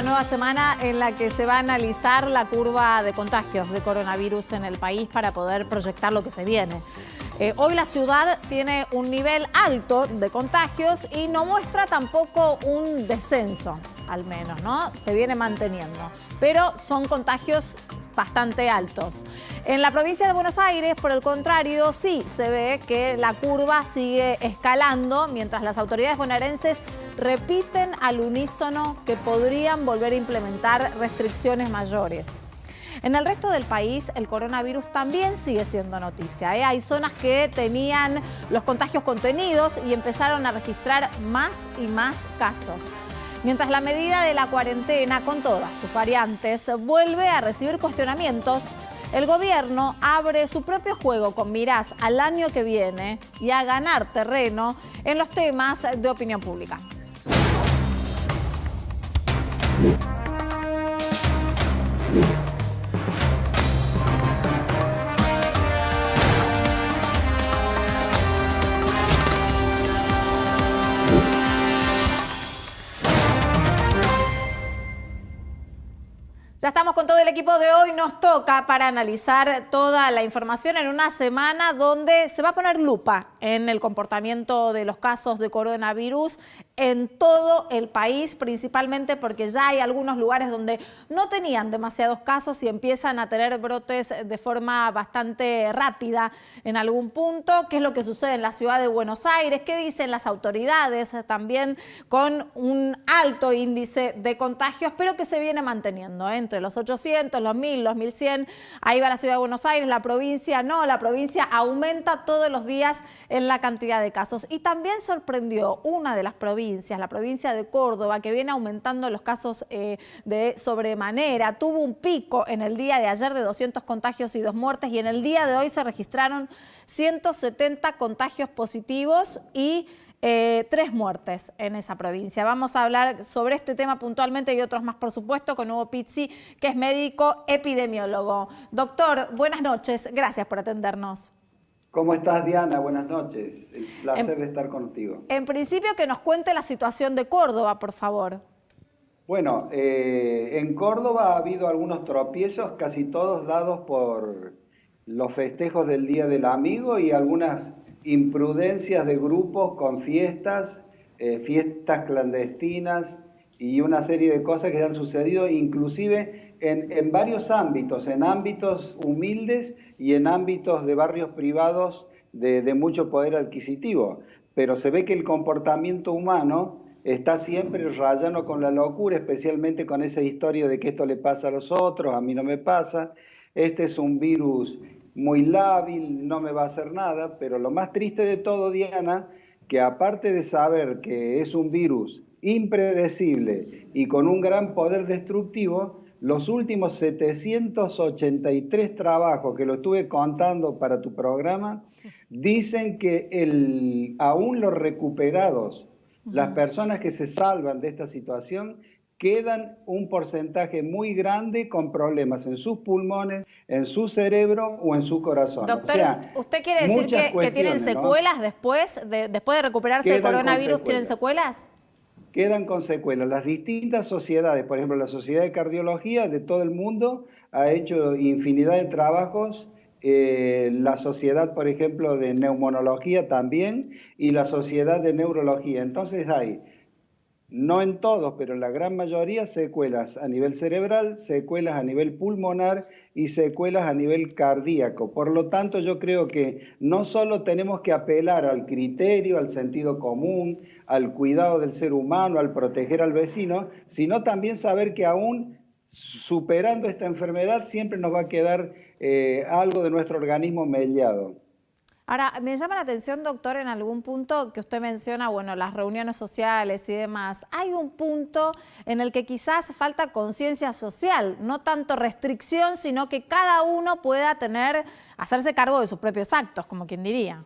nueva semana en la que se va a analizar la curva de contagios de coronavirus en el país para poder proyectar lo que se viene. Hoy la ciudad tiene un nivel alto de contagios y no muestra tampoco un descenso, al menos, ¿no? Se viene manteniendo, pero son contagios bastante altos. En la provincia de Buenos Aires, por el contrario, sí se ve que la curva sigue escalando, mientras las autoridades bonaerenses repiten al unísono que podrían volver a implementar restricciones mayores. En el resto del país, el coronavirus también sigue siendo noticia. Hay zonas que tenían los contagios contenidos y empezaron a registrar más y más casos. Mientras la medida de la cuarentena, con todas sus variantes, vuelve a recibir cuestionamientos, el gobierno abre su propio juego con miras al año que viene y a ganar terreno en los temas de opinión pública. Ya estamos con todo el equipo de hoy. Nos toca para analizar toda la información en una semana donde se va a poner lupa en el comportamiento de los casos de coronavirus en todo el país, principalmente porque ya hay algunos lugares donde no tenían demasiados casos y empiezan a tener brotes de forma bastante rápida en algún punto. ¿Qué es lo que sucede en la ciudad de Buenos Aires? ¿Qué dicen las autoridades? También con un alto índice de contagios, pero que se viene manteniendo, entre los 800, los 1000, los 1100. Ahí va la ciudad de Buenos Aires, la provincia no, la provincia aumenta todos los días en la cantidad de casos. Y también sorprendió una de las provincias, la provincia de Córdoba, que viene aumentando los casos de sobremanera. Tuvo un pico en el día de ayer de 200 contagios y 2 muertes y en el día de hoy se registraron 170 contagios positivos y 3 muertes en esa provincia. Vamos a hablar sobre este tema puntualmente y otros más, por supuesto, con Hugo Pizzi, que es médico epidemiólogo. Doctor, buenas noches. Gracias por atendernos. ¿Cómo estás, Diana? Buenas noches. El placer de estar contigo. En principio, que nos cuente la situación de Córdoba, por favor. Bueno, en Córdoba ha habido algunos tropiezos, casi todos dados por los festejos del Día del Amigo y algunas imprudencias de grupos con fiestas clandestinas y una serie de cosas que han sucedido inclusive en varios ámbitos, en ámbitos humildes y en ámbitos de barrios privados de mucho poder adquisitivo. Pero se ve que el comportamiento humano está siempre rayando con la locura, especialmente con esa historia de que esto le pasa a los otros, a mí no me pasa, este es un virus muy lábil, no me va a hacer nada, pero lo más triste de todo, Diana, que aparte de saber que es un virus impredecible y con un gran poder destructivo, los últimos 783 trabajos que lo estuve contando para tu programa, dicen que aún los recuperados, las personas que se salvan de esta situación, quedan un porcentaje muy grande con problemas en sus pulmones, en su cerebro o en su corazón. Doctor, o sea, ¿usted quiere decir que tienen secuelas, ¿no? después de recuperarse del coronavirus? ¿Tienen secuelas? Quedan con secuelas. Las distintas sociedades, por ejemplo, la Sociedad de Cardiología de todo el mundo ha hecho infinidad de trabajos, la Sociedad, por ejemplo, de Neumonología también, y la Sociedad de Neurología. Entonces hay, no en todos, pero en la gran mayoría, secuelas a nivel cerebral, secuelas a nivel pulmonar y secuelas a nivel cardíaco. Por lo tanto, yo creo que no solo tenemos que apelar al criterio, al sentido común, al cuidado del ser humano, al proteger al vecino, sino también saber que aún superando esta enfermedad siempre nos va a quedar algo de nuestro organismo mellado. Ahora, me llama la atención, doctor, en algún punto que usted menciona, bueno, las reuniones sociales y demás. Hay un punto en el que quizás falta conciencia social, no tanto restricción, sino que cada uno pueda hacerse cargo de sus propios actos, como quien diría.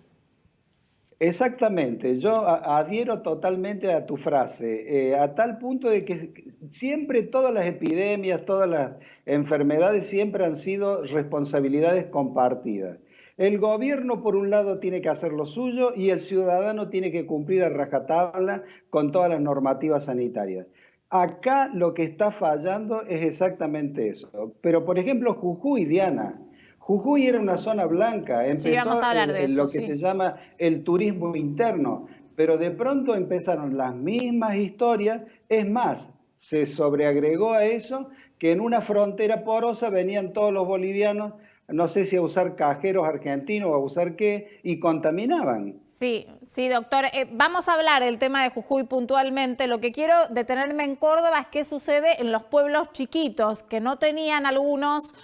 Exactamente, yo adhiero totalmente a tu frase, a tal punto de que siempre todas las epidemias, todas las enfermedades siempre han sido responsabilidades compartidas. El gobierno, por un lado, tiene que hacer lo suyo y el ciudadano tiene que cumplir a rajatabla con todas las normativas sanitarias. Acá lo que está fallando es exactamente eso. Pero, por ejemplo, Jujuy, Diana. Jujuy era una zona blanca, Sí, vamos empezó a hablar de eso, lo que sí. se llama el turismo interno, pero de pronto empezaron las mismas historias. Es más, se sobreagregó a eso que en una frontera porosa venían todos los bolivianos, no sé si a usar cajeros argentinos o a usar qué, y contaminaban. Sí, sí, doctor. Vamos a hablar del tema de Jujuy puntualmente. Lo que quiero detenerme en Córdoba es qué sucede en los pueblos chiquitos que no tenían algunos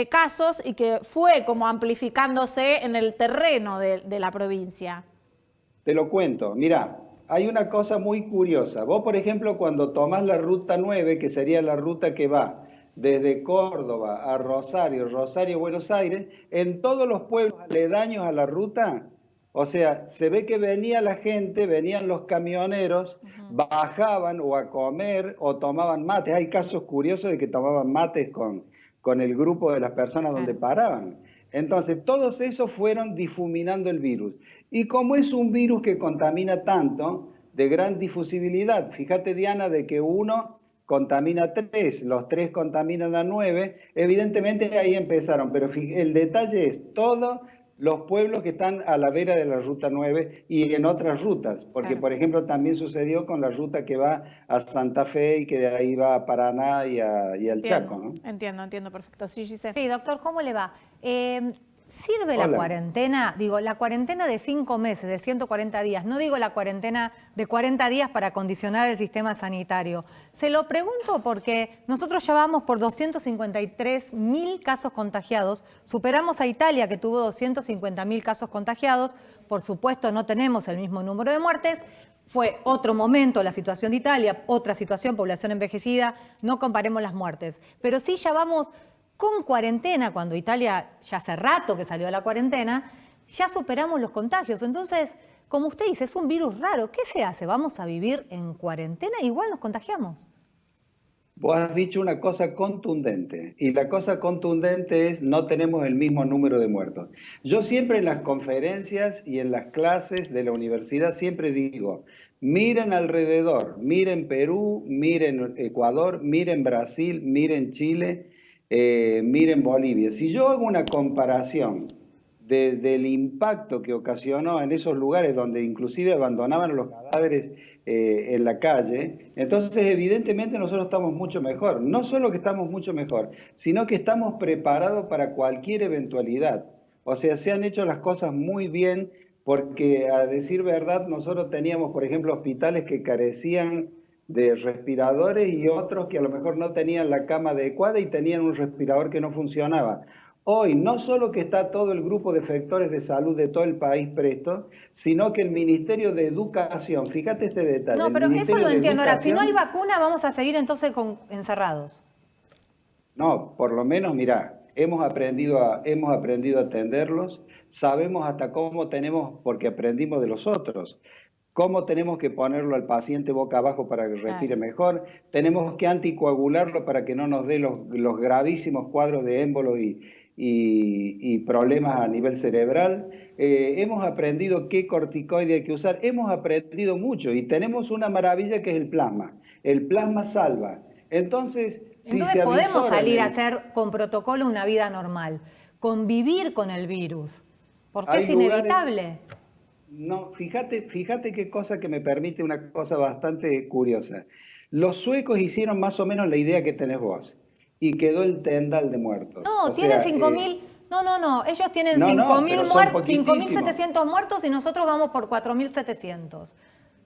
casos y que fue como amplificándose en el terreno de la provincia. Te lo cuento. Mira, hay una cosa muy curiosa. Vos, por ejemplo, cuando tomás la ruta 9, que sería la ruta que va desde Córdoba a Rosario, Rosario, Buenos Aires, en todos los pueblos aledaños a la ruta, o sea, se ve que venía la gente, venían los camioneros, bajaban o a comer o tomaban mates. Hay casos curiosos de que tomaban mates con el grupo de las personas donde Claro. paraban. Entonces, todos esos fueron difuminando el virus. Y como es un virus que contamina tanto, de gran difusibilidad, fíjate Diana, de que uno contamina a 3, los 3 contaminan a 9, evidentemente ahí empezaron, pero el detalle es todos los pueblos que están a la vera de la ruta 9 y en otras rutas, porque Claro. por ejemplo también sucedió con la ruta que va a Santa Fe y que de ahí va a Paraná y al Chaco, Entiendo, ¿no? entiendo perfecto. Sí, Giselle. Sí, doctor, ¿cómo le va? ¿Sirve la Hola. cuarentena? Digo, la cuarentena de 5 meses, de 140 días. No digo la cuarentena de 40 días para condicionar el sistema sanitario. Se lo pregunto porque nosotros ya vamos por 253.000 casos contagiados. Superamos a Italia, que tuvo 250.000 casos contagiados. Por supuesto, no tenemos el mismo número de muertes. Fue otro momento la situación de Italia, otra situación, población envejecida. No comparemos las muertes. Pero sí ya vamos con cuarentena, cuando Italia ya hace rato que salió a la cuarentena, ya superamos los contagios. Entonces, como usted dice, es un virus raro. ¿Qué se hace? ¿Vamos a vivir en cuarentena? Igual nos contagiamos. Vos has dicho una cosa contundente, y la cosa contundente es no tenemos el mismo número de muertos. Yo siempre en las conferencias y en las clases de la universidad siempre digo, miren alrededor, miren Perú, miren Ecuador, miren Brasil, miren Chile, miren Bolivia. Si yo hago una comparación del impacto que ocasionó en esos lugares donde inclusive abandonaban los cadáveres en la calle, entonces evidentemente nosotros estamos mucho mejor. No solo que estamos mucho mejor, sino que estamos preparados para cualquier eventualidad. O sea, se han hecho las cosas muy bien porque, a decir verdad, nosotros teníamos, por ejemplo, hospitales que carecían de respiradores y otros que a lo mejor no tenían la cama adecuada y tenían un respirador que no funcionaba. Hoy no solo que está todo el grupo de efectores de salud de todo el país presto, sino que el Ministerio de Educación, fíjate este detalle. No, pero eso lo de entiendo. Ahora, si no hay Educación, vacuna, vamos a seguir entonces encerrados. no, por lo menos, mirá, hemos aprendido a atenderlos, sabemos hasta cómo tenemos, porque aprendimos de los otros, cómo tenemos que ponerlo al paciente boca abajo para que respire mejor, tenemos que anticoagularlo para que no nos dé los gravísimos cuadros de émbolo y problemas a nivel cerebral. Hemos aprendido qué corticoide hay que usar, hemos aprendido mucho y tenemos una maravilla que es el plasma. El plasma salva. Entonces, si se Podemos salir a avisoran, hacer con protocolo una vida normal, convivir con el virus, porque hay es lugares. inevitable. No, fíjate qué cosa que me permite una cosa bastante curiosa. Los suecos hicieron más o menos la idea que tenés vos y quedó el tendal de muertos. No, O tienen sea, 5.000. No, ellos tienen no, 5.000 pero son poquitísimos. 5.700 muertos y nosotros vamos por 4.700.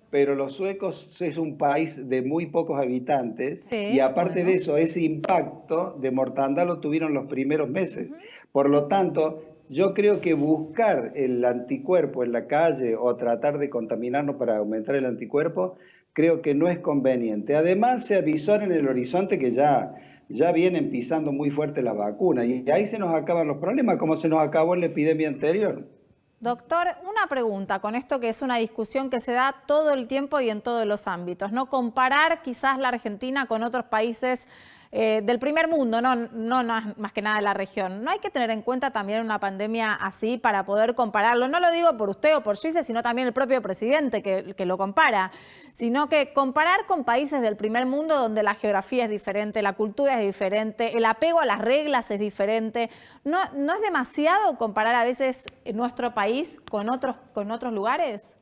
Pero los suecos es un país de muy pocos habitantes Sí, y aparte bueno. de eso, ese impacto de mortandad lo tuvieron los primeros meses. Por lo tanto, yo creo que buscar el anticuerpo en la calle o tratar de contaminarnos para aumentar el anticuerpo, creo que no es conveniente. Además, se avisó en el horizonte que ya vienen pisando muy fuerte las vacunas y ahí se nos acaban los problemas, como se nos acabó en la epidemia anterior. Doctor, una pregunta con esto que es una discusión que se da todo el tiempo y en todos los ámbitos, ¿no? Comparar quizás la Argentina con otros países del primer mundo, no más que nada de la región. ¿No hay que tener en cuenta también una pandemia así para poder compararlo? No lo digo por usted o por Gise, sino también el propio presidente que lo compara, sino que comparar con países del primer mundo donde la geografía es diferente, la cultura es diferente, el apego a las reglas es diferente. ¿No es demasiado comparar a veces nuestro país con otros lugares?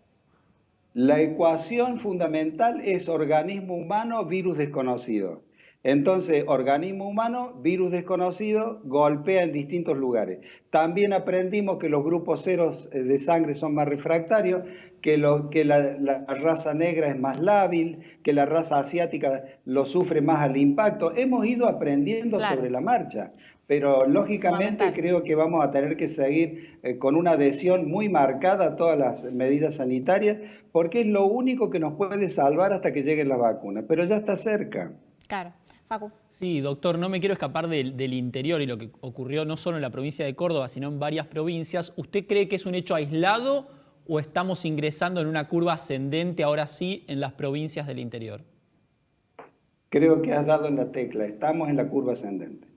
La ecuación fundamental es organismo humano, virus desconocido. Entonces, organismo humano, virus desconocido, golpea en distintos lugares. También aprendimos que los grupos ceros de sangre son más refractarios, que la raza negra es más lábil, que la raza asiática lo sufre más al impacto. Hemos ido aprendiendo sobre la marcha. Pero lógicamente creo que vamos a tener que seguir con una adhesión muy marcada a todas las medidas sanitarias, porque es lo único que nos puede salvar hasta que llegue la vacuna, pero ya está cerca. Claro. Facu. Sí, doctor, no me quiero escapar del interior y lo que ocurrió no solo en la provincia de Córdoba, sino en varias provincias. ¿Usted cree que es un hecho aislado o estamos ingresando en una curva ascendente ahora sí en las provincias del interior? Creo que has dado en la tecla, estamos en la curva ascendente.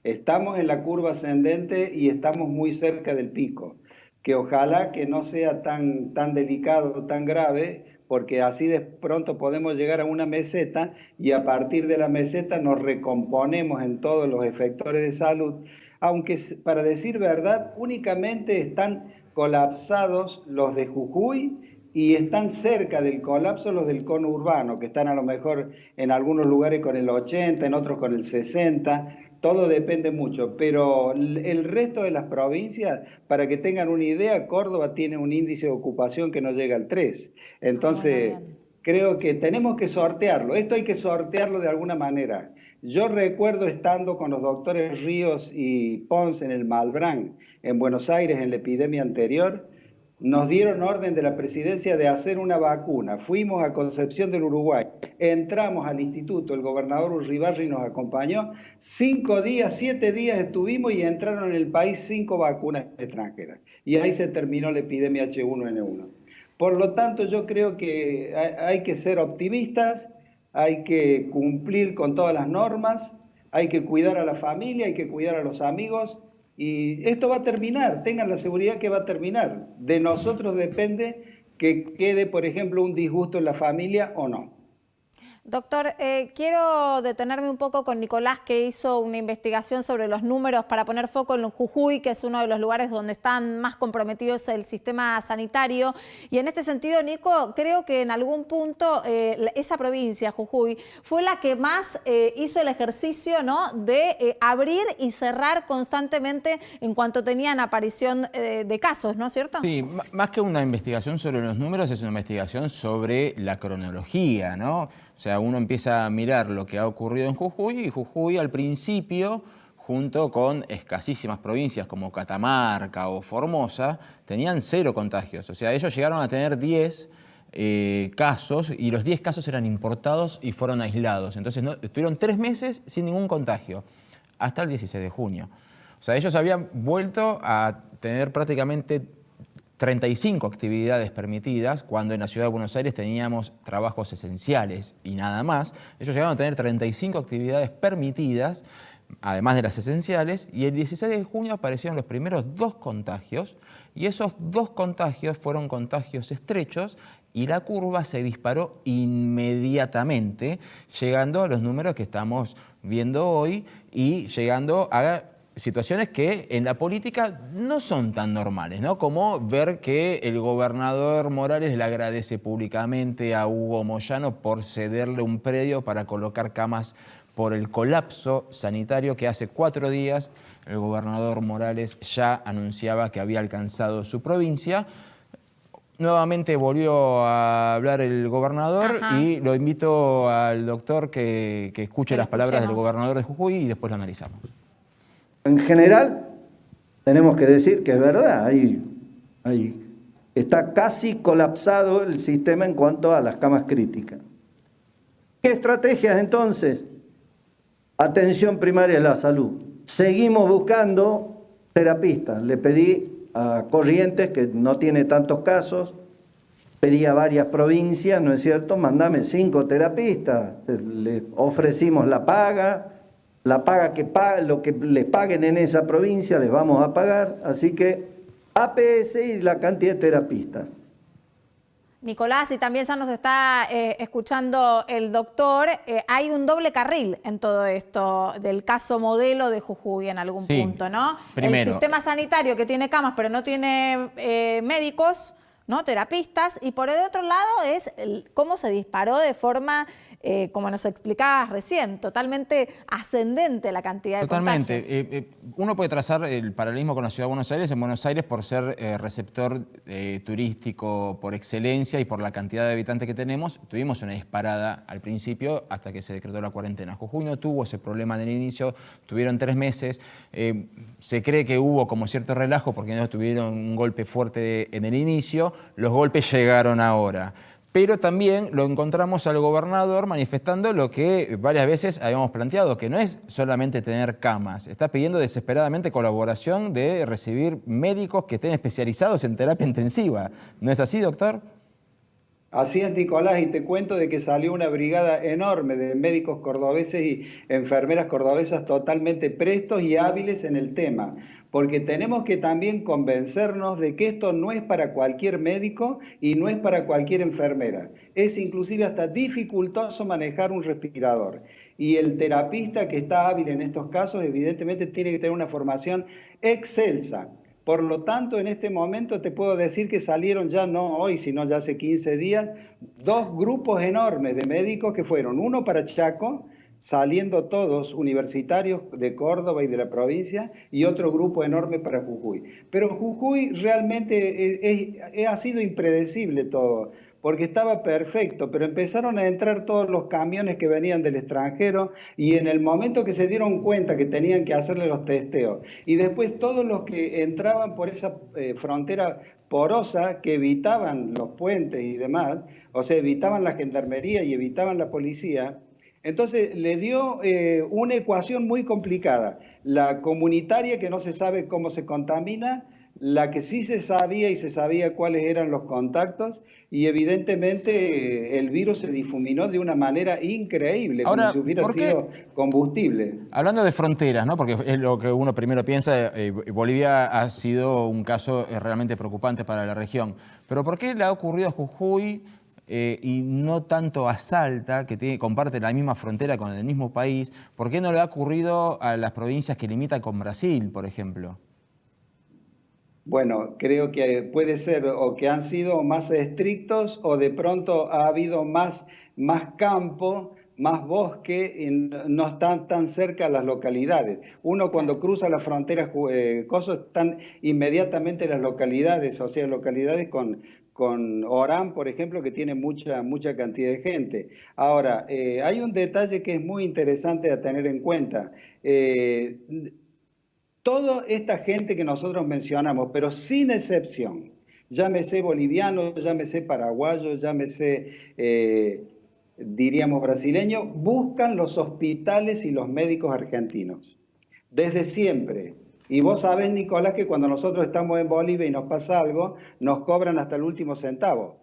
Estamos en la curva ascendente y estamos muy cerca del pico, que ojalá que no sea tan delicado, tan grave, porque así de pronto podemos llegar a una meseta y a partir de la meseta nos recomponemos en todos los efectores de salud, aunque para decir verdad, únicamente están colapsados los de Jujuy y están cerca del colapso los del cono urbano, que están a lo mejor en algunos lugares con el 80, en otros con el 60, todo depende mucho, pero el resto de las provincias, para que tengan una idea, Córdoba tiene un índice de ocupación que no llega al 3. Entonces, creo que tenemos que sortearlo. Esto hay que sortearlo de alguna manera. Yo recuerdo estando con los doctores Ríos y Pons en el Malbrán, en Buenos Aires, en la epidemia anterior. Nos dieron orden de la presidencia de hacer una vacuna. Fuimos a Concepción del Uruguay, entramos al instituto, el gobernador Urribarri nos acompañó. 5 días, 7 días estuvimos y entraron en el país 5 vacunas extranjeras. Y ahí se terminó la epidemia H1N1. Por lo tanto, yo creo que hay que ser optimistas, hay que cumplir con todas las normas, hay que cuidar a la familia, hay que cuidar a los amigos. Y esto va a terminar, tengan la seguridad que va a terminar. De nosotros depende que quede, por ejemplo, un disgusto en la familia o no. Doctor, quiero detenerme un poco con Nicolás, que hizo una investigación sobre los números para poner foco en Jujuy, que es uno de los lugares donde están más comprometidos el sistema sanitario. Y en este sentido, Nico, creo que en algún punto esa provincia, Jujuy, fue la que más hizo el ejercicio, ¿no?, de abrir y cerrar constantemente en cuanto tenían aparición de casos, ¿no es cierto? Sí, más que una investigación sobre los números, es una investigación sobre la cronología, ¿no? O sea, uno empieza a mirar lo que ha ocurrido en Jujuy y Jujuy al principio, junto con escasísimas provincias como Catamarca o Formosa, tenían 0 contagios. O sea, ellos llegaron a tener 10 casos y los 10 casos eran importados y fueron aislados. Entonces estuvieron 3 meses sin ningún contagio, hasta el 16 de junio. O sea, ellos habían vuelto a tener prácticamente 35 actividades permitidas, cuando en la Ciudad de Buenos Aires teníamos trabajos esenciales y nada más. Ellos llegaron a tener 35 actividades permitidas, además de las esenciales, y el 16 de junio aparecieron los primeros 2 contagios, y esos 2 contagios fueron contagios estrechos, y la curva se disparó inmediatamente, llegando a los números que estamos viendo hoy y llegando a situaciones que en la política no son tan normales, ¿no? Como ver que el gobernador Morales le agradece públicamente a Hugo Moyano por cederle un predio para colocar camas por el colapso sanitario que hace 4 días el gobernador Morales ya anunciaba que había alcanzado su provincia. Nuevamente volvió a hablar el gobernador. Ajá. Y lo invito al doctor que escuche las palabras del gobernador de Jujuy y después lo analizamos. En general, tenemos que decir que es verdad, está casi colapsado el sistema en cuanto a las camas críticas. ¿Qué estrategias entonces? Atención primaria de la salud. Seguimos buscando terapistas. Le pedí a Corrientes, que no tiene tantos casos, pedí a varias provincias, ¿no es cierto? Mandame 5 terapistas. Le ofrecimos la paga la paga lo que les paguen en esa provincia les vamos a pagar, así que APS y la cantidad de terapistas. Nicolás, y también ya nos está escuchando el doctor, hay un doble carril en todo esto del caso modelo de Jujuy en algún punto, ¿no? Primero, el sistema sanitario que tiene camas pero no tiene médicos, ¿no? Terapistas, y por el otro lado es cómo se disparó de forma, como nos explicabas recién, totalmente ascendente la cantidad de contagios. Uno puede trazar el paralelismo con la Ciudad de Buenos Aires. En Buenos Aires, por ser receptor turístico por excelencia y por la cantidad de habitantes que tenemos, tuvimos una disparada al principio hasta que se decretó la cuarentena. Jujuy no tuvo ese problema en el inicio, tuvieron 3 meses. Se cree que hubo como cierto relajo porque no tuvieron un golpe fuerte en el inicio. Los golpes llegaron ahora. Pero también lo encontramos al gobernador manifestando lo que varias veces habíamos planteado, que no es solamente tener camas, está pidiendo desesperadamente colaboración de recibir médicos que estén especializados en terapia intensiva. ¿No es así, doctor? Así es, Nicolás, y te cuento de que salió una brigada enorme de médicos cordobeses y enfermeras cordobesas totalmente prestos y hábiles en el tema, porque tenemos que también convencernos de que esto no es para cualquier médico y no es para cualquier enfermera. Es inclusive hasta dificultoso manejar un respirador. Y el terapista que está hábil en estos casos, evidentemente tiene que tener una formación excelsa. Por lo tanto, en este momento te puedo decir que salieron ya no hoy, sino ya hace 15 días, 2 grupos enormes de médicos que fueron, uno para Chaco, saliendo todos universitarios de Córdoba y de la provincia, y otro grupo enorme para Jujuy. Pero Jujuy realmente ha sido impredecible todo, porque estaba perfecto, pero empezaron a entrar todos los camiones que venían del extranjero y en el momento que se dieron cuenta que tenían que hacerle los testeos y después todos los que entraban por esa frontera porosa que evitaban los puentes y demás, o sea, evitaban la gendarmería y evitaban la policía, entonces le dio una ecuación muy complicada, la comunitaria que no se sabe cómo se contamina, la que sí se sabía y se sabía cuáles eran los contactos y evidentemente el virus se difuminó de una manera increíble, ahora, como si hubiera sido combustible. Hablando de fronteras, ¿no? Porque es lo que uno primero piensa, Bolivia ha sido un caso realmente preocupante para la región, pero ¿por qué le ha ocurrido a Jujuy y no tanto a Salta, que comparte la misma frontera con el mismo país? ¿Por qué no le ha ocurrido a las provincias que limitan con Brasil, por ejemplo? Bueno, creo que puede ser o que han sido más estrictos o de pronto ha habido más campo, más bosque y no están tan cerca las localidades. Uno cuando cruza las fronteras, están inmediatamente las localidades, o sea, localidades con Orán, por ejemplo, que tiene mucha cantidad de gente. Ahora, hay un detalle que es muy interesante a tener en cuenta. Toda esta gente que nosotros mencionamos, pero sin excepción, llámese boliviano, llámese paraguayo, llámese, diríamos brasileño, buscan los hospitales y los médicos argentinos, desde siempre. Y vos sabés, Nicolás, que cuando nosotros estamos en Bolivia y nos pasa algo, nos cobran hasta el último centavo.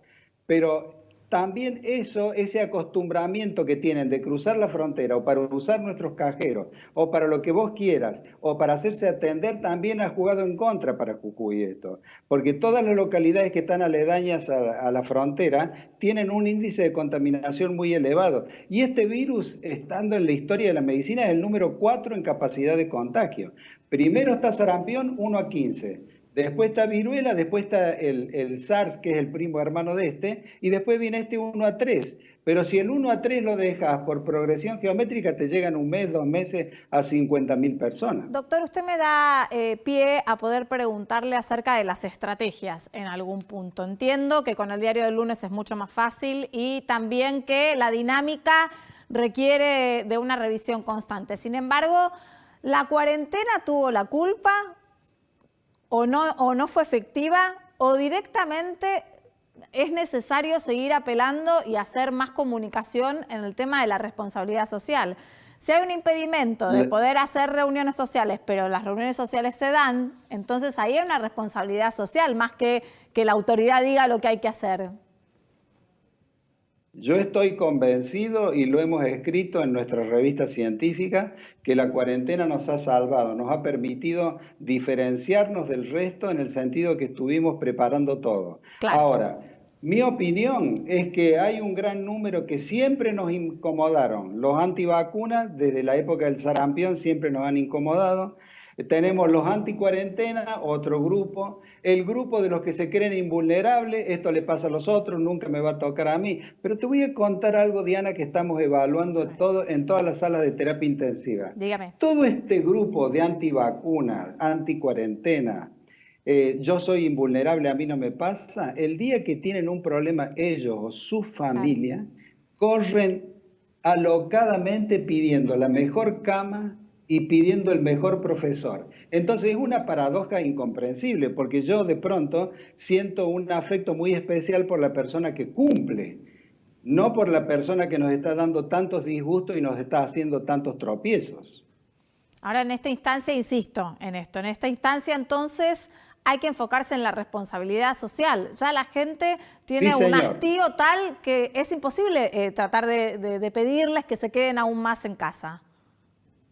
Pero también ese acostumbramiento que tienen de cruzar la frontera o para usar nuestros cajeros o para lo que vos quieras o para hacerse atender también ha jugado en contra para Jujuy esto. Porque todas las localidades que están aledañas a la frontera tienen un índice de contaminación muy elevado. Y este virus, estando en la historia de la medicina, es el número 4 en capacidad de contagio. Primero está sarampión, 1 a 15. Después está viruela, después está el SARS, que es el primo hermano de este, y después viene este 1 a 3. Pero si el 1 a 3 lo dejas por progresión geométrica, te llegan 1 mes, 2 meses a 50.000 personas. Doctor, usted me da pie a poder preguntarle acerca de las estrategias en algún punto. Entiendo que con el diario del lunes es mucho más fácil y también que la dinámica requiere de una revisión constante. Sin embargo, ¿la cuarentena tuvo la culpa? ¿O no fue efectiva? ¿O directamente es necesario seguir apelando y hacer más comunicación en el tema de la responsabilidad social? Si hay un impedimento de poder hacer reuniones sociales, pero las reuniones sociales se dan, entonces ahí hay una responsabilidad social, más que la autoridad diga lo que hay que hacer. Yo estoy convencido, y lo hemos escrito en nuestra revista científica, que la cuarentena nos ha salvado, nos ha permitido diferenciarnos del resto en el sentido que estuvimos preparando todo. Claro. Ahora, mi opinión es que hay un gran número que siempre nos incomodaron. Los antivacunas, desde la época del sarampión, siempre nos han incomodado. Tenemos los anticuarentena, otro grupo. El grupo de los que se creen invulnerables, esto le pasa a los otros, nunca me va a tocar a mí. Pero te voy a contar algo, Diana, que estamos evaluando en todas las salas de terapia intensiva. Dígame. Todo este grupo de antivacunas, anticuarentena, yo soy invulnerable, a mí no me pasa, el día que tienen un problema ellos o su familia, corren alocadamente pidiendo la mejor cama y pidiendo el mejor profesor. Entonces es una paradoja incomprensible, porque yo de pronto siento un afecto muy especial por la persona que cumple, no por la persona que nos está dando tantos disgustos y nos está haciendo tantos tropiezos. Ahora, en esta instancia, insisto en esto, en esta instancia entonces hay que enfocarse en la responsabilidad social. Ya la gente tiene Sí, un señor. hastío tal que es imposible tratar de pedirles que se queden aún más en casa.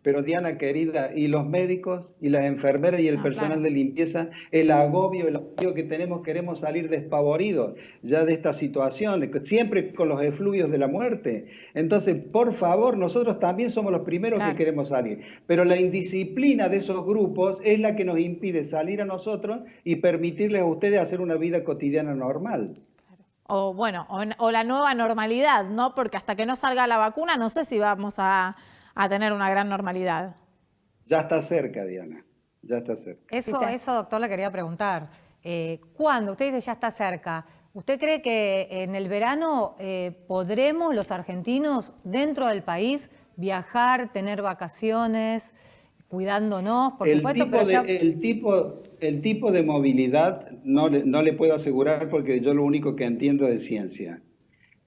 Pero Diana, querida, y los médicos, y las enfermeras, y el personal claro. de limpieza, el agobio que tenemos, queremos salir despavoridos ya de esta situación, siempre con los efluvios de la muerte. Entonces, por favor, nosotros también somos los primeros que queremos salir. Pero la indisciplina de esos grupos es la que nos impide salir a nosotros y permitirles a ustedes hacer una vida cotidiana normal. O bueno, o la nueva normalidad, ¿no? Porque hasta que no salga la vacuna no sé si vamos a tener una gran normalidad. Ya está cerca, Diana, ya está cerca. Eso, doctor, le quería preguntar. ¿Cuándo? Usted dice ya está cerca. ¿Usted cree que en el verano podremos los argentinos dentro del país viajar, tener vacaciones, cuidándonos? Por supuesto, pero ya... el tipo de movilidad no le puedo asegurar porque yo lo único que entiendo es de ciencia.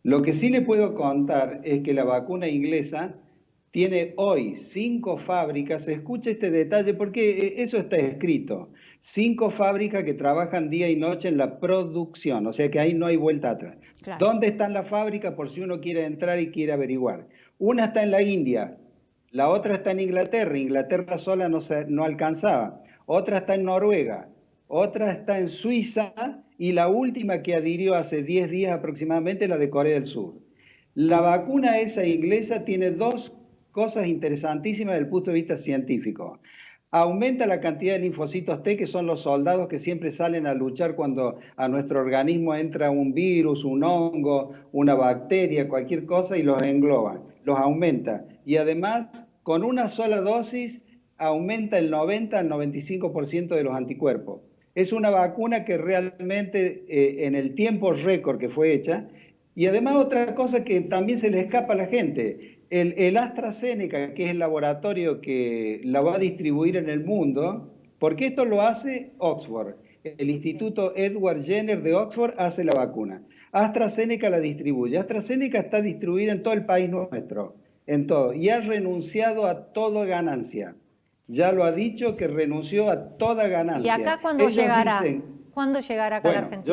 Lo que sí le puedo contar es que la vacuna inglesa tiene hoy 5 fábricas, escuche este detalle porque eso está escrito, 5 fábricas que trabajan día y noche en la producción, o sea que ahí no hay vuelta atrás. Claro. ¿Dónde están las fábricas por si uno quiere entrar y quiere averiguar? Una está en la India, la otra está en Inglaterra, Inglaterra sola no alcanzaba, otra está en Noruega, otra está en Suiza y la última que adhirió hace 10 días aproximadamente la de Corea del Sur. La vacuna esa inglesa tiene 2 cosas interesantísimas desde el punto de vista científico. Aumenta la cantidad de linfocitos T, que son los soldados que siempre salen a luchar cuando a nuestro organismo entra un virus, un hongo, una bacteria, cualquier cosa y los engloba, los aumenta. Y además, con una sola dosis, aumenta el 90 al 95% de los anticuerpos. Es una vacuna que realmente en el tiempo récord que fue hecha, y además otra cosa que también se le escapa a la gente, el AstraZeneca, que es el laboratorio que la va a distribuir en el mundo, porque esto lo hace Oxford. El Instituto Edward Jenner de Oxford hace la vacuna. AstraZeneca la distribuye. AstraZeneca está distribuida en todo el país nuestro, en todo, y ha renunciado a toda ganancia. Ya lo ha dicho que renunció a toda ganancia. ¿Y acá cuándo llegará? ¿Cuándo llegará acá a la Argentina?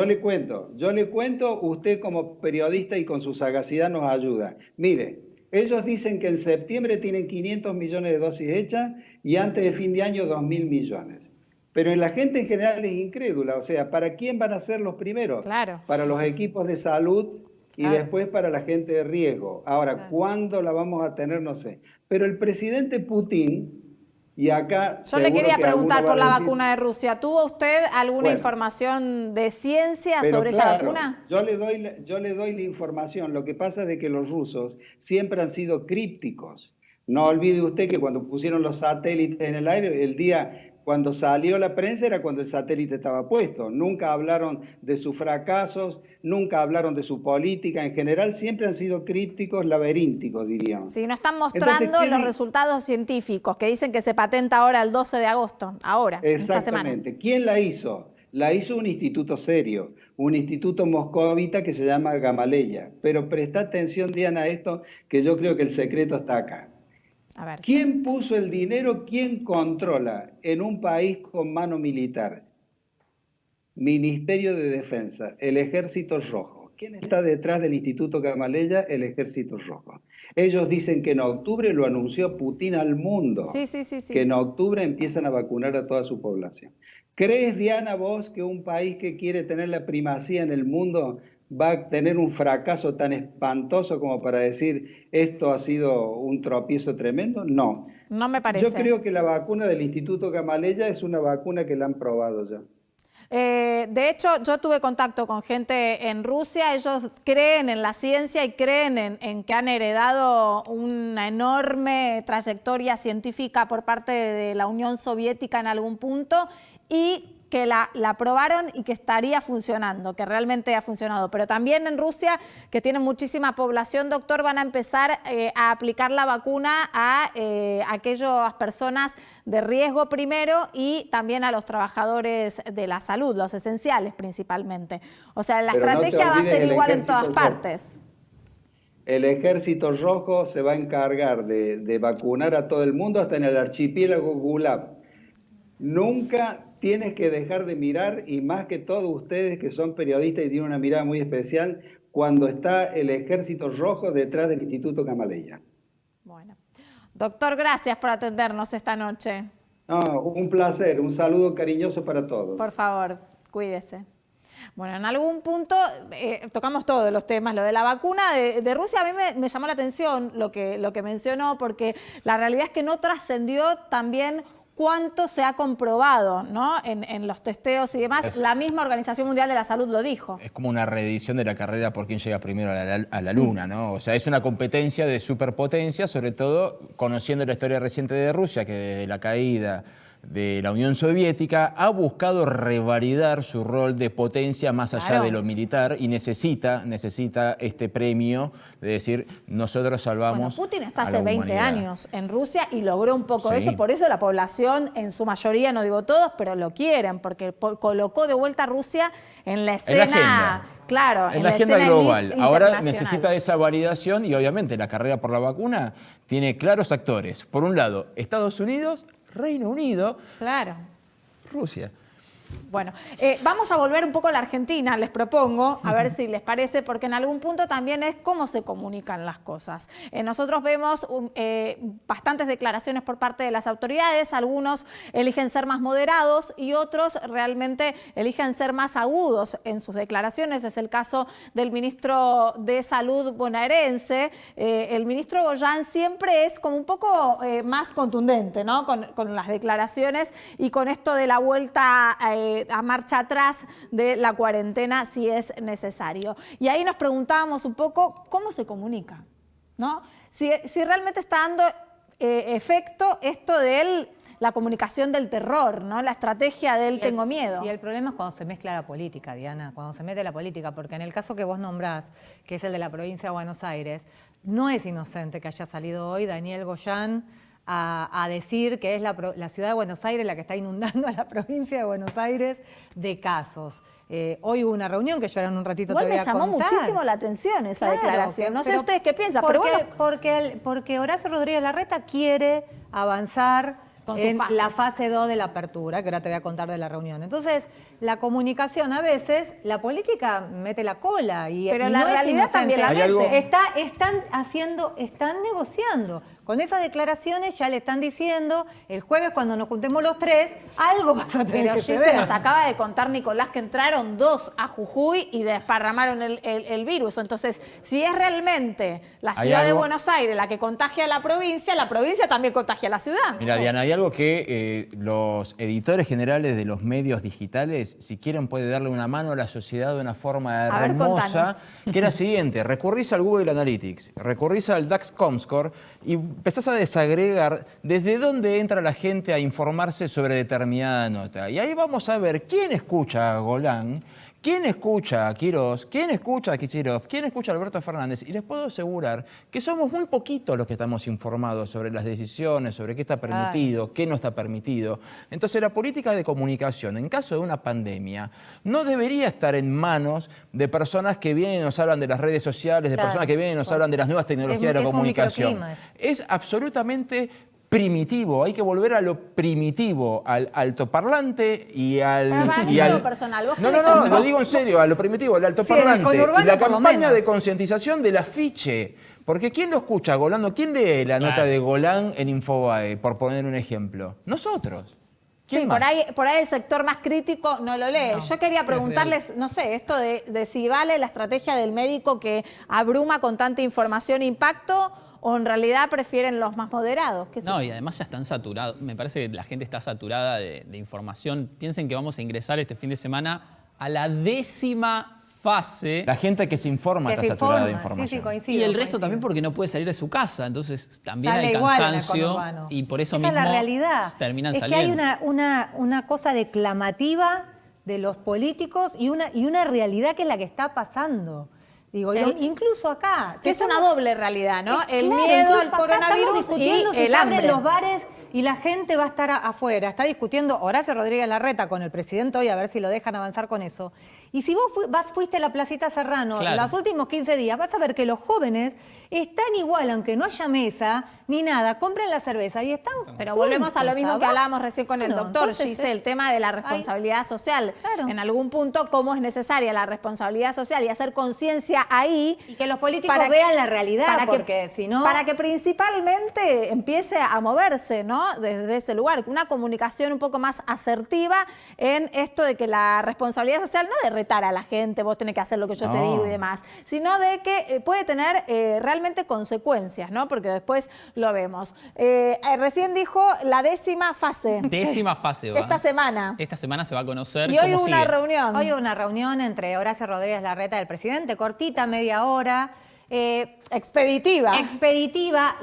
Yo le cuento, usted como periodista y con su sagacidad nos ayuda. Mire, ellos dicen que en septiembre tienen 500 millones de dosis hechas y antes de fin de año 2.000 millones. Pero la gente en general es incrédula, o sea, ¿para quién van a ser los primeros? Claro. Para los equipos de salud y después para la gente de riesgo. Ahora, ¿cuándo la vamos a tener? No sé. Pero el presidente Putin... Y acá yo le quería preguntar por la decir, vacuna de Rusia. ¿Tuvo usted alguna información de ciencia sobre esa vacuna? Yo le doy la información. Lo que pasa es de que los rusos siempre han sido crípticos. No olvide usted que cuando pusieron los satélites en el aire, el día cuando salió la prensa era cuando el satélite estaba puesto. Nunca hablaron de sus fracasos, nunca hablaron de su política. En general siempre han sido crípticos, laberínticos, diríamos. Sí, no están mostrando los resultados científicos que dicen que se patenta ahora el 12 de agosto, ahora, esta semana. Exactamente. ¿Quién la hizo? La hizo un instituto serio, un instituto moscovita que se llama Gamaleya. Pero presta atención, Diana, a esto, que yo creo que el secreto está acá. A ver. ¿Quién puso el dinero? ¿Quién controla en un país con mano militar? Ministerio de Defensa, el Ejército Rojo. ¿Quién está detrás del Instituto Gamaleya? El Ejército Rojo. Ellos dicen que en octubre, lo anunció Putin al mundo, Sí. que en octubre empiezan a vacunar a toda su población. ¿Crees, Diana, vos que un país que quiere tener la primacía en el mundo va a tener un fracaso tan espantoso como para decir esto ha sido un tropiezo tremendo? No. No me parece. Yo creo que la vacuna del Instituto Gamaleya es una vacuna que la han probado ya. De hecho, yo tuve contacto con gente en Rusia, ellos creen en la ciencia y creen en que han heredado una enorme trayectoria científica por parte de la Unión Soviética en algún punto y que la probaron y que estaría funcionando, que realmente ha funcionado. Pero también en Rusia, que tiene muchísima población, doctor, van a empezar a aplicar la vacuna a aquellas personas de riesgo primero y también a los trabajadores de la salud, los esenciales principalmente. O sea, la estrategia va a ser igual en todas partes. El Ejército Rojo se va a encargar de vacunar a todo el mundo, hasta en el archipiélago Gulab. Nunca tienes que dejar de mirar, y más que todos ustedes que son periodistas y tienen una mirada muy especial, cuando está el Ejército Rojo detrás del Instituto Gamaleya. Bueno. Doctor, gracias por atendernos esta noche. No, un placer, un saludo cariñoso para todos. Por favor, cuídese. Bueno, en algún punto tocamos todos los temas. Lo de la vacuna de Rusia a mí me llamó la atención lo que mencionó, porque la realidad es que no trascendió también cuánto se ha comprobado, ¿no? En los testeos y demás. La misma Organización Mundial de la Salud lo dijo. Es como una reedición de la carrera por quién llega primero a la Luna, ¿no? O sea, es una competencia de superpotencia, sobre todo conociendo la historia reciente de Rusia, que desde la caída de la Unión Soviética ha buscado revalidar su rol de potencia más allá de lo militar y necesita este premio de decir, nosotros salvamos. Bueno, Putin está a la hace 20 humanidad. años en Rusia y logró un poco Sí. eso, por eso la población en su mayoría, no digo todos, pero lo quieren, porque colocó de vuelta a Rusia en la escena, agenda. claro, En la agenda escena global. elite Ahora internacional. necesita esa validación y obviamente la carrera por la vacuna tiene claros actores. Por un lado, Estados Unidos, Reino Unido, Claro. Rusia. Bueno, vamos a volver un poco a la Argentina, les propongo, a ver si les parece, porque en algún punto también es cómo se comunican las cosas. Nosotros vemos bastantes declaraciones por parte de las autoridades, algunos eligen ser más moderados y otros realmente eligen ser más agudos en sus declaraciones. Es el caso del ministro de Salud bonaerense. El ministro Goyan siempre es como un poco más contundente, ¿no? Con las declaraciones y con esto de la vuelta a marcha atrás de la cuarentena si es necesario. Y ahí nos preguntábamos un poco cómo se comunica, ¿no? Si realmente está dando efecto esto de la comunicación del terror, ¿no? La estrategia del tengo miedo. Y el problema es cuando se mezcla la política, Diana, cuando se mete la política, porque en el caso que vos nombrás, que es el de la provincia de Buenos Aires, no es inocente que haya salido hoy Daniel Goyan a decir que es la ciudad de Buenos Aires la que está inundando a la provincia de Buenos Aires de casos. Hoy hubo una reunión que yo ahora en un ratito Igual te voy a me llamó contar. muchísimo la atención esa Claro, declaración. No sé pero ustedes qué piensan, porque, pero bueno. porque Horacio Rodríguez Larreta quiere avanzar Con sus en fases. la fase 2 de la apertura, que ahora te voy a contar de la reunión. Entonces, la comunicación a veces, la política mete la cola y Pero y la no es realidad inocente. también la Hay algo- mete. Están negociando. Con esas declaraciones ya le están diciendo, el jueves cuando nos juntemos los tres, algo vas a tener Pero que sí ceder. se nos acaba de contar Nicolás que entraron 2 a Jujuy y desparramaron el virus. Entonces, si es realmente la Hay ciudad de algo- Buenos Aires la que contagia a la provincia también contagia a la ciudad. Mira, Diana, hay algo que los editores generales de los medios digitales, si quieren, puede darle una mano a la sociedad de una forma A ver, hermosa, contanos. que era la siguiente: recurrís al Google Analytics, recurrís al DAX Comscore y empezás a desagregar desde dónde entra la gente a informarse sobre determinada nota. Y ahí vamos a ver quién escucha a Golan, quién escucha a Quirós, quién escucha a Kicillof, quién escucha a Alberto Fernández. Y les puedo asegurar que somos muy poquitos los que estamos informados sobre las decisiones, sobre qué está permitido, qué no está permitido. Entonces, la política de comunicación, en caso de una pandemia, no debería estar en manos de personas que vienen y nos hablan de las redes sociales, de Claro. personas que vienen y nos hablan de las nuevas tecnologías de la Es un comunicación. microclima. Es absolutamente primitivo, hay que volver a lo primitivo, al altoparlante y al... Pero para mí y es al- algo personal. ¿Vos No, querés no, que- lo digo en serio, a lo primitivo, al altoparlante conurbano y la por lo campaña menos. de concientización del afiche. Porque ¿quién lo escucha, Golando? ¿Quién lee la nota de Golán en Infobae, por poner un ejemplo? Nosotros. ¿Quién Sí, más? por ahí el sector más crítico no lo lee. Yo quería preguntarles, no sé, esto de si vale la estrategia del médico que abruma con tanta información e impacto, o en realidad prefieren los más moderados. ¿Qué sé No, yo? y además ya están saturados. Me parece que la gente está saturada de información. Piensen que vamos a ingresar este fin de semana a la 10ª fase. La gente que se informa Que está se saturada de informa, información. sí, sí, coincido. Y el resto coincido. también porque no puede salir de su casa. Entonces también Sale hay igual en el cansancio conurbano. y por eso Esa mismo es la realidad. terminan es saliendo. que hay una cosa declamativa de los políticos y una realidad que es la que está pasando. Digo, incluso acá. Que es una doble realidad, ¿no? El Claro, miedo incluso al acá coronavirus estamos y discutiendo si el se abren hambre. los bares y la gente va a estar afuera. Está discutiendo Horacio Rodríguez Larreta con el presidente hoy a ver si lo dejan avanzar con eso. Y si vos fuiste a la Placita Serrano Claro. los últimos 15 días, vas a ver que los jóvenes están igual, aunque no haya mesa ni nada, compran la cerveza y están Pero volvemos a lo juntos, mismo que ¿sabes? hablábamos recién con el Bueno, doctor, entonces Giselle, el tema de la responsabilidad social. Claro. En algún punto, cómo es necesaria la responsabilidad social y hacer conciencia ahí. Y que los políticos para vean la realidad, para porque si no... Para que principalmente empiece a moverse, ¿no? Desde ese lugar, una comunicación un poco más asertiva en esto de que la responsabilidad social, no de retar a la gente, vos tenés que hacer lo que yo te No. digo y demás, sino de que puede tener realmente consecuencias, ¿no? Porque después lo vemos. Recién dijo la 10ª fase. 10ª fase. ¿va? Esta semana. Esta semana se va a conocer Y hoy cómo hubo una sigue. reunión. Hoy hubo una reunión entre Horacio Rodríguez Larreta y el presidente, cortita, media hora. Expeditiva. Expeditiva,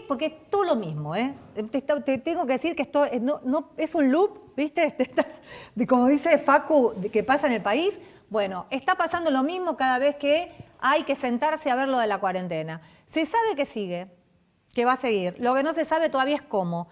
porque es todo lo mismo, ¿eh? Te tengo que decir que esto no, es un loop, ¿viste? Como dice Facu, que pasa en el país. Bueno, está pasando lo mismo cada vez que hay que sentarse a ver lo de la cuarentena. Se sabe que sigue, que va a seguir. Lo que no se sabe todavía es cómo.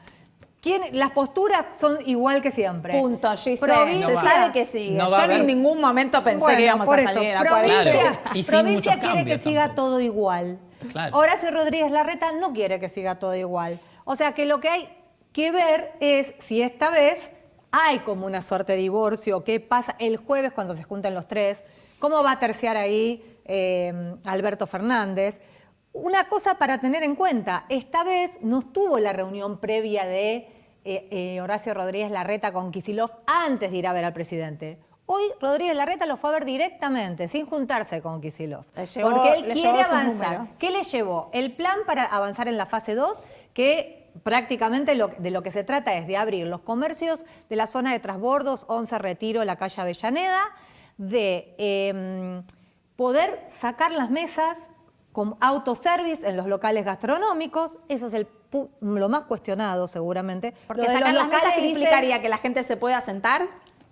Las posturas son igual que siempre. Punto, Giselle. Provincia- Se sabe que sigue. no va a Yo en haber- ningún momento pensé Bueno, que íbamos por a eso, salir de la provincia, cuarentena. Claro, y sin provincia muchos quiere que cambios siga tampoco. todo igual. Claro. Horacio Rodríguez Larreta no quiere que siga todo igual. O sea que lo que hay que ver es si esta vez hay como una suerte de divorcio, qué pasa el jueves cuando se junten los tres, cómo va a terciar ahí Alberto Fernández. Una cosa para tener en cuenta, esta vez no estuvo la reunión previa de Horacio Rodríguez Larreta con Kicillof antes de ir a ver al presidente. Hoy Rodríguez Larreta lo fue a ver directamente, sin juntarse con Kicillof. Le llevó- Porque él le quiere llevó sus avanzar. números. ¿Qué le llevó? El plan para avanzar en la fase 2, que prácticamente de lo que se trata es de abrir los comercios de la zona de Trasbordos, 11 Retiro, la calle Avellaneda, de poder sacar las mesas con autoservice en los locales gastronómicos. Eso es lo más cuestionado seguramente. Porque Lo de sacar los las mesas locales que dicen- implicaría que la gente se pueda sentar.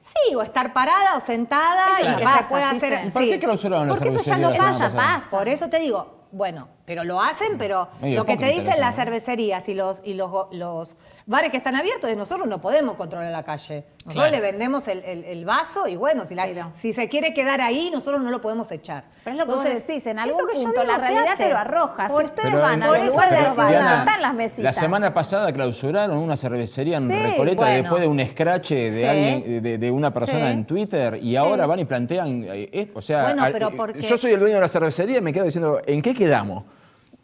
Sí, o estar parada o sentada Eso y ya que pasa, se pueda Giselle. hacer. ¿Por qué clausuraron la Porque eso ya cervecería no la semana pasa, pasada? pasa. Por eso te digo, bueno, pero lo hacen, pero Medio lo que te hipócrita dicen lo las hacen, ¿no? cervecerías y los bares que están abiertos es nosotros no podemos controlar la calle. Nosotros Claro. le vendemos el vaso y bueno, si se quiere quedar ahí, nosotros no lo podemos echar. Pero es lo que vos Entonces, decís, en es algún lo que yo punto digo, la se realidad hace. te lo arroja. Si Por- ustedes Pero van a por los eso lugares de te los digo, bares, Diana, están las mesitas. La semana pasada clausuraron una cervecería en Sí, Recoleta bueno. después de un escrache de Sí. alguien, de una persona Sí. en Twitter y ahora van y plantean, o sea, Bueno, pero porque- yo soy el dueño de la cervecería y me quedo diciendo, ¿en qué quedamos?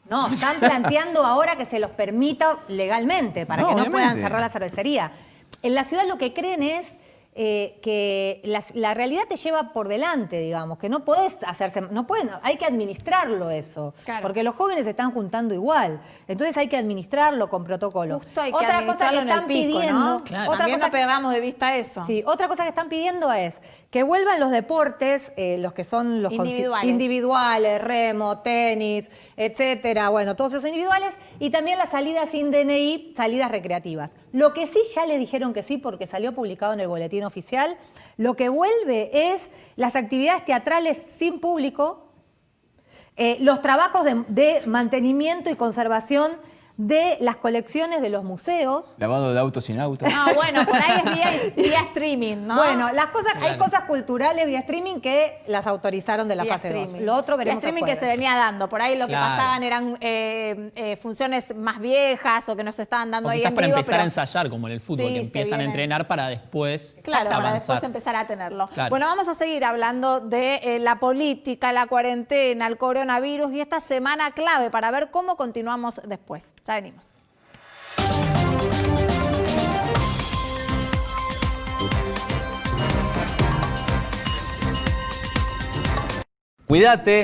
No, están planteando ahora que se los permita legalmente para No, que no obviamente. puedan cerrar la cervecería. En la ciudad lo que creen es que la realidad te lleva por delante, digamos, que no podés hacerse, hay que administrarlo eso, Claro. porque los jóvenes se están juntando igual, entonces hay que administrarlo con protocolo. Justo hay que Otra cosa que administrarlo en el están pico, pidiendo, ¿no? Claro. otra También cosa no perdamos de vista eso. Sí, otra cosa que están pidiendo es que vuelvan los deportes, los que son los individuales, remo, tenis, etcétera, bueno, todos esos individuales, y también las salidas sin DNI, salidas recreativas. Lo que sí ya le dijeron que sí, porque salió publicado en el boletín oficial, lo que vuelve es las actividades teatrales sin público, los trabajos de mantenimiento y conservación de las colecciones de los museos. Lavado de autos sin auto. No, bueno, por ahí es vía streaming, ¿no? Bueno, las cosas, hay Claro. cosas culturales vía streaming que las autorizaron de la Vía fase 2. streaming. Lo otro Vía veremos streaming el que se jueves. venía dando. Por ahí lo que Claro. pasaban eran funciones más viejas o que nos estaban dando O ahí quizás en para vivo, empezar pero- a ensayar, como en el fútbol, Sí, que se empiezan a viene. entrenar para después Claro, para avanzar. después empezar a tenerlo. Claro. Bueno, vamos a seguir hablando de la política, la cuarentena, el coronavirus y esta semana clave para ver cómo continuamos después. Ya venimos. Cuídate,